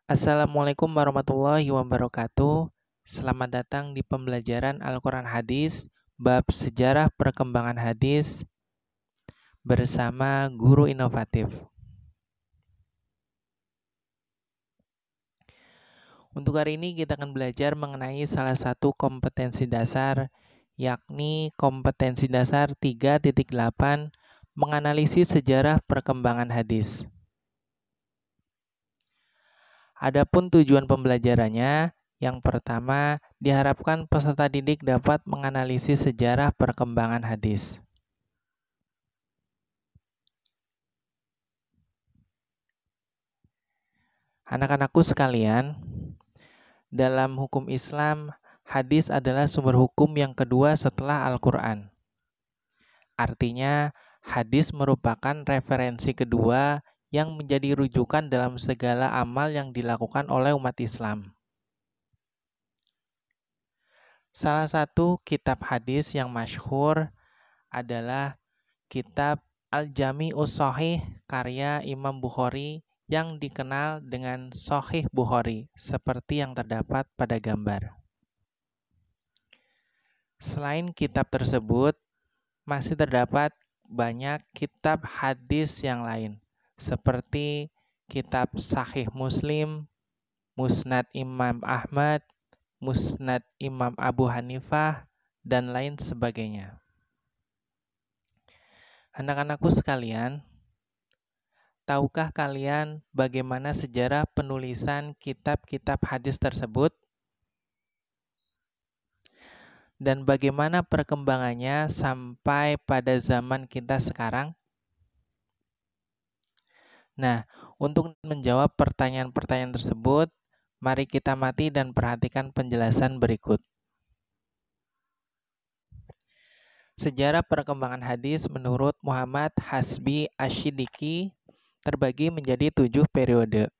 Assalamualaikum warahmatullahi wabarakatuh. Selamat datang di pembelajaran Al-Quran Hadis, bab sejarah perkembangan hadis bersama guru inovatif. Untuk hari ini kita akan belajar mengenai salah satu kompetensi dasar, yakni kompetensi dasar 3.8, menganalisis sejarah perkembangan hadis. Adapun tujuan pembelajarannya, yang pertama, diharapkan peserta didik dapat menganalisis sejarah perkembangan hadis. Anak-anakku sekalian, dalam hukum Islam, hadis adalah sumber hukum yang kedua setelah Al-Quran. Artinya, hadis merupakan referensi kedua yang menjadi rujukan dalam segala amal yang dilakukan oleh umat Islam. Salah satu kitab hadis yang masyhur adalah kitab Al-Jami'us Shahih karya Imam Bukhari yang dikenal dengan Shahih Bukhari seperti yang terdapat pada gambar. Selain kitab tersebut, masih terdapat banyak kitab hadis yang lain seperti kitab Sahih Muslim, Musnad Imam Ahmad, Musnad Imam Abu Hanifah, dan lain sebagainya. Anak-anakku sekalian, tahukah kalian bagaimana sejarah penulisan kitab-kitab hadis tersebut? Dan bagaimana perkembangannya sampai pada zaman kita sekarang? Nah, untuk menjawab pertanyaan-pertanyaan tersebut, mari kita amati dan perhatikan penjelasan berikut. Sejarah perkembangan hadis menurut Muhammad Hasbi Ash-Shidiki terbagi menjadi 7 periode.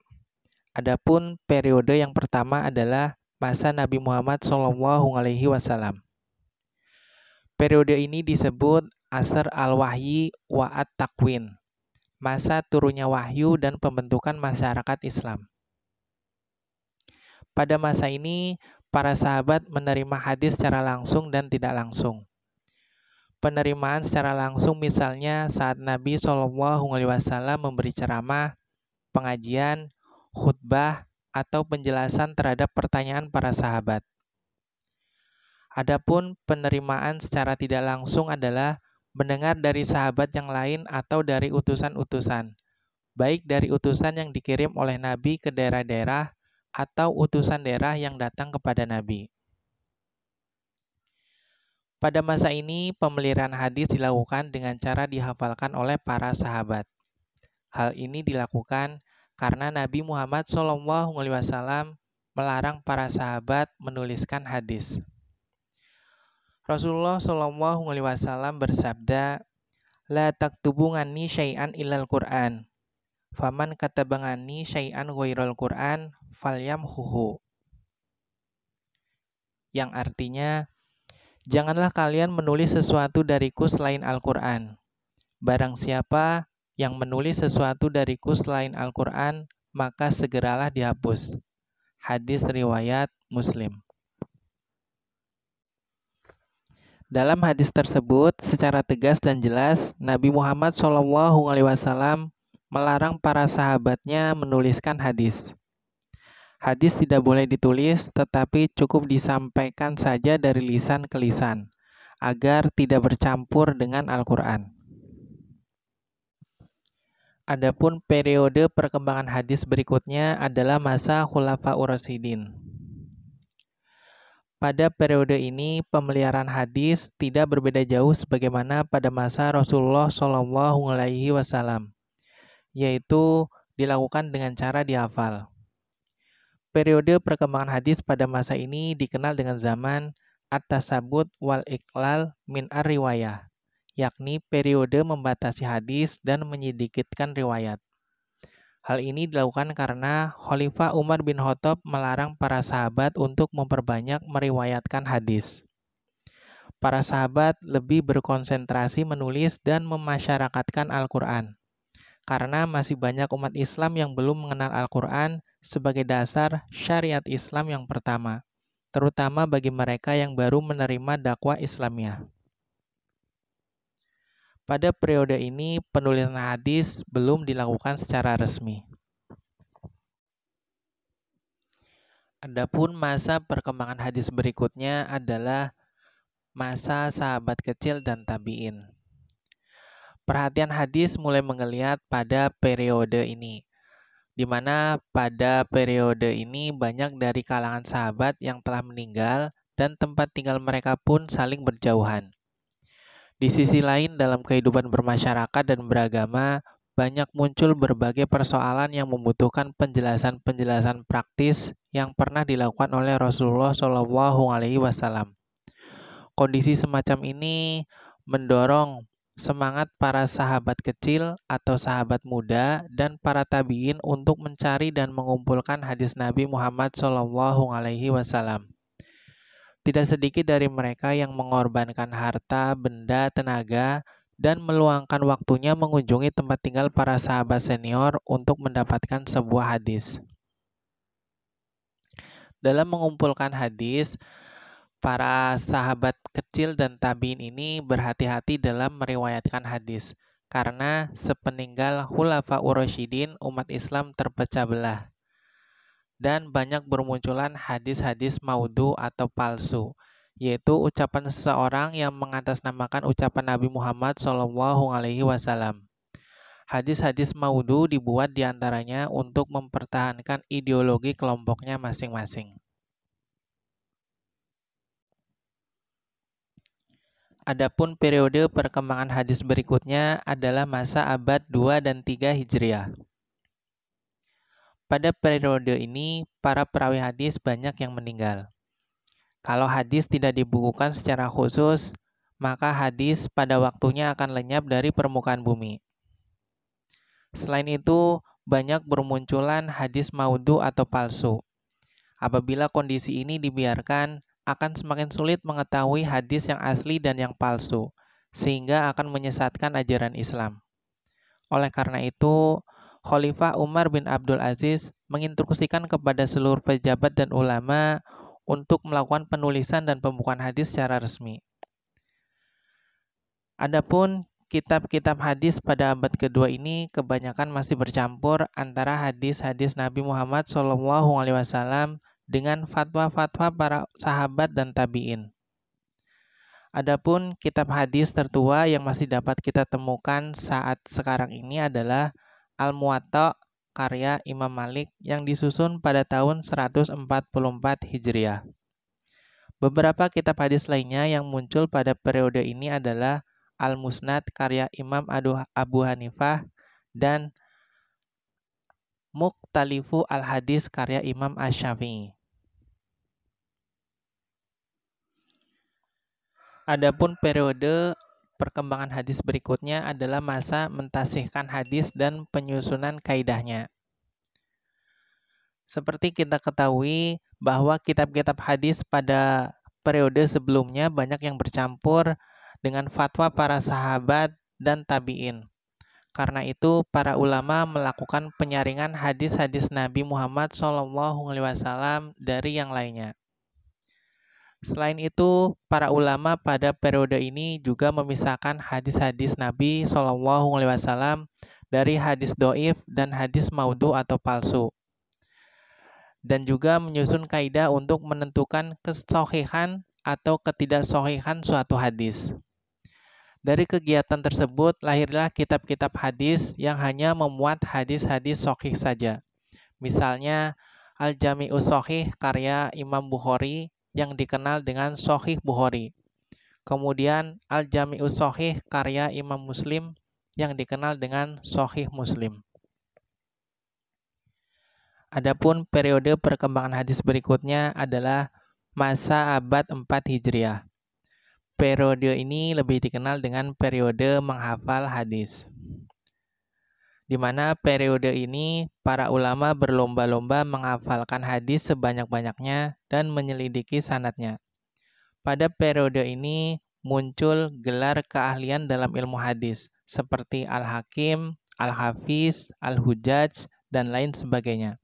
Adapun periode yang pertama adalah masa Nabi Muhammad SAW. Periode ini disebut Asr al-Wahyi wa at-Takwin, masa turunnya wahyu dan pembentukan masyarakat Islam. Pada masa ini, para sahabat menerima hadis secara langsung dan tidak langsung. Penerimaan secara langsung misalnya saat Nabi SAW memberi ceramah, pengajian, khutbah, atau penjelasan terhadap pertanyaan para sahabat. Adapun penerimaan secara tidak langsung adalah mendengar dari sahabat yang lain atau dari utusan-utusan, baik dari utusan yang dikirim oleh Nabi ke daerah-daerah atau utusan daerah yang datang kepada Nabi. Pada masa ini, pemeliharaan hadis dilakukan dengan cara dihafalkan oleh para sahabat. Hal ini dilakukan karena Nabi Muhammad SAW melarang para sahabat menuliskan hadis. Rasulullah SAW bersabda, "La taktubu nganni syai'an illal Qur'an. Faman katabangani syai'an ghairal Qur'an falyamhuhu." Yang artinya, janganlah kalian menulis sesuatu dariku selain Al-Quran. Barang siapa yang menulis sesuatu dariku selain Al-Quran, maka segeralah dihapus. Hadis riwayat Muslim. Dalam hadis tersebut, secara tegas dan jelas, Nabi Muhammad SAW melarang para sahabatnya menuliskan hadis. Hadis tidak boleh ditulis, tetapi cukup disampaikan saja dari lisan ke lisan, agar tidak bercampur dengan Al-Quran. Adapun periode perkembangan hadis berikutnya adalah masa Khulafaur Rasyidin. Pada periode ini, pemeliharaan hadis tidak berbeda jauh sebagaimana pada masa Rasulullah SAW, yaitu dilakukan dengan cara dihafal. Periode perkembangan hadis pada masa ini dikenal dengan zaman At-Tasabut wal Iqlal min ar-riwayah, yakni periode membatasi hadis dan menyedikitkan riwayat. Hal ini dilakukan karena Khalifah Umar bin Khattab melarang para sahabat untuk memperbanyak meriwayatkan hadis. Para sahabat lebih berkonsentrasi menulis dan memasyarakatkan Al-Quran. karena masih banyak umat Islam yang belum mengenal Al-Quran sebagai dasar syariat Islam yang pertama, terutama bagi mereka yang baru menerima dakwah Islamiyah. Pada periode ini, penulisan hadis belum dilakukan secara resmi. Adapun masa perkembangan hadis berikutnya adalah masa sahabat kecil dan tabi'in. Perhatian hadis mulai menggeliat pada periode ini, di mana pada periode ini banyak dari kalangan sahabat yang telah meninggal dan tempat tinggal mereka pun saling berjauhan. Di sisi lain, dalam kehidupan bermasyarakat dan beragama, banyak muncul berbagai persoalan yang membutuhkan penjelasan-penjelasan praktis yang pernah dilakukan oleh Rasulullah SAW. Kondisi semacam ini mendorong semangat para sahabat kecil atau sahabat muda dan para tabiin untuk mencari dan mengumpulkan hadis Nabi Muhammad SAW. Tidak sedikit dari mereka yang mengorbankan harta, benda, tenaga, dan meluangkan waktunya mengunjungi tempat tinggal para sahabat senior untuk mendapatkan sebuah hadis. Dalam mengumpulkan hadis, para sahabat kecil dan tabiin ini berhati-hati dalam meriwayatkan hadis, karena sepeninggal Khulafaur Rasyidin umat Islam terpecah belah dan banyak bermunculan hadis-hadis maudhu atau palsu, yaitu ucapan seseorang yang mengatasnamakan ucapan Nabi Muhammad SAW. Hadis-hadis maudhu dibuat diantaranya untuk mempertahankan ideologi kelompoknya masing-masing. Adapun periode perkembangan hadis berikutnya adalah masa abad 2 dan 3 Hijriah. Pada periode ini, para perawi hadis banyak yang meninggal. Kalau hadis tidak dibukukan secara khusus, maka hadis pada waktunya akan lenyap dari permukaan bumi. Selain itu, banyak bermunculan hadis maudhu atau palsu. Apabila kondisi ini dibiarkan, akan semakin sulit mengetahui hadis yang asli dan yang palsu, sehingga akan menyesatkan ajaran Islam. Oleh karena itu, Khalifah Umar bin Abdul Aziz menginstruksikan kepada seluruh pejabat dan ulama untuk melakukan penulisan dan pembukuan hadis secara resmi. Adapun kitab-kitab hadis pada abad kedua ini kebanyakan masih bercampur antara hadis-hadis Nabi Muhammad SAW dengan fatwa-fatwa para sahabat dan tabi'in. Adapun kitab hadis tertua yang masih dapat kita temukan saat sekarang ini adalah Al-Muwatta karya Imam Malik yang disusun pada tahun 144 Hijriah. Beberapa kitab hadis lainnya yang muncul pada periode ini adalah Al-Musnad karya Imam Abu Hanifah dan Muqtalifu al-Hadis karya Imam Asy-Syafi'i. Adapun periode perkembangan hadis berikutnya adalah masa mentasihkan hadis dan penyusunan kaidahnya. Seperti kita ketahui bahwa kitab-kitab hadis pada periode sebelumnya banyak yang bercampur dengan fatwa para sahabat dan tabi'in. Karena itu, para ulama melakukan penyaringan hadis-hadis Nabi Muhammad SAW dari yang lainnya. Selain itu, para ulama pada periode ini juga memisahkan hadis-hadis Nabi SAW dari hadis doif dan hadis maudhu atau palsu, dan juga menyusun kaidah untuk menentukan kesohihan atau ketidaksohihan suatu hadis. Dari kegiatan tersebut lahirlah kitab-kitab hadis yang hanya memuat hadis-hadis sahih saja. Misalnya Al-Jami'us Shahih karya Imam Bukhari yang dikenal dengan Sahih Bukhari. Kemudian Al-Jami'us Shahih karya Imam Muslim yang dikenal dengan Sahih Muslim. Adapun periode perkembangan hadis berikutnya adalah masa abad 4 Hijriah. Periode ini lebih dikenal dengan periode menghafal hadis, di mana periode ini para ulama berlomba-lomba menghafalkan hadis sebanyak-banyaknya dan menyelidiki sanadnya. Pada periode ini muncul gelar keahlian dalam ilmu hadis seperti Al-Hakim, Al-Hafiz, Al-Hujjaj, dan lain sebagainya.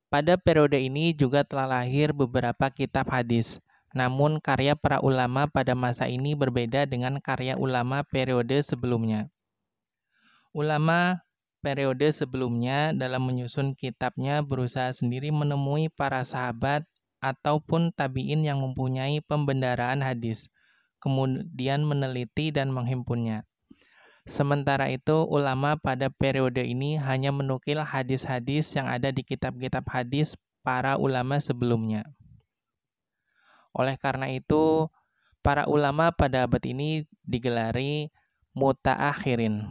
Pada periode ini juga telah lahir beberapa kitab hadis. Namun karya para ulama pada masa ini berbeda dengan karya ulama periode sebelumnya. Ulama periode sebelumnya dalam menyusun kitabnya berusaha sendiri menemui para sahabat ataupun tabi'in yang mempunyai pembendaraan hadis, kemudian meneliti dan menghimpunnya. Sementara itu, ulama pada periode ini hanya menukil hadis-hadis yang ada di kitab-kitab hadis para ulama sebelumnya. Oleh karena itu, para ulama pada abad ini digelari mutaakhirin.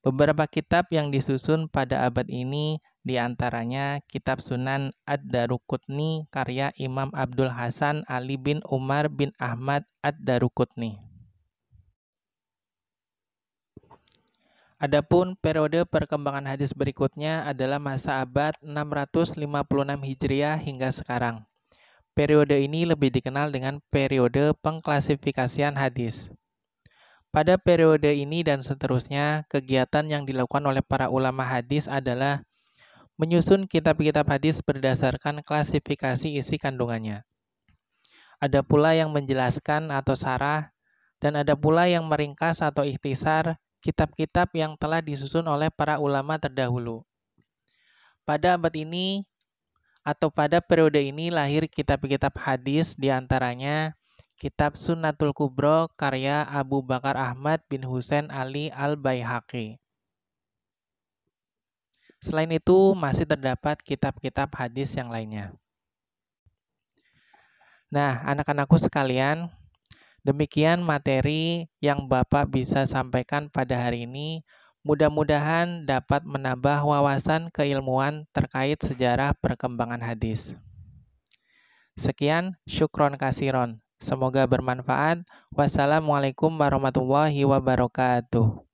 Beberapa kitab yang disusun pada abad ini diantaranya kitab Sunan Ad-Daruqutni karya Imam Abdul Hasan Ali bin Umar bin Ahmad Ad-Daruqutni. Adapun periode perkembangan hadis berikutnya adalah masa abad 656 Hijriah hingga sekarang. Periode ini lebih dikenal dengan periode pengklasifikasian hadis. Pada periode ini dan seterusnya, kegiatan yang dilakukan oleh para ulama hadis adalah menyusun kitab-kitab hadis berdasarkan klasifikasi isi kandungannya. Ada pula yang menjelaskan atau sarah, dan ada pula yang meringkas atau ikhtisar kitab-kitab yang telah disusun oleh para ulama terdahulu. Pada abad ini atau pada periode ini lahir kitab-kitab hadis, diantaranya kitab Sunnatul Kubro karya Abu Bakar Ahmad bin Husain Ali Al-Baihaqi. Selain itu masih terdapat kitab-kitab hadis yang lainnya. Nah, anak-anakku sekalian, demikian materi yang Bapak bisa sampaikan pada hari ini. Mudah-mudahan dapat menambah wawasan keilmuan terkait sejarah perkembangan hadis. Sekian, syukron kasiron. Semoga bermanfaat. Wassalamualaikum warahmatullahi wabarakatuh.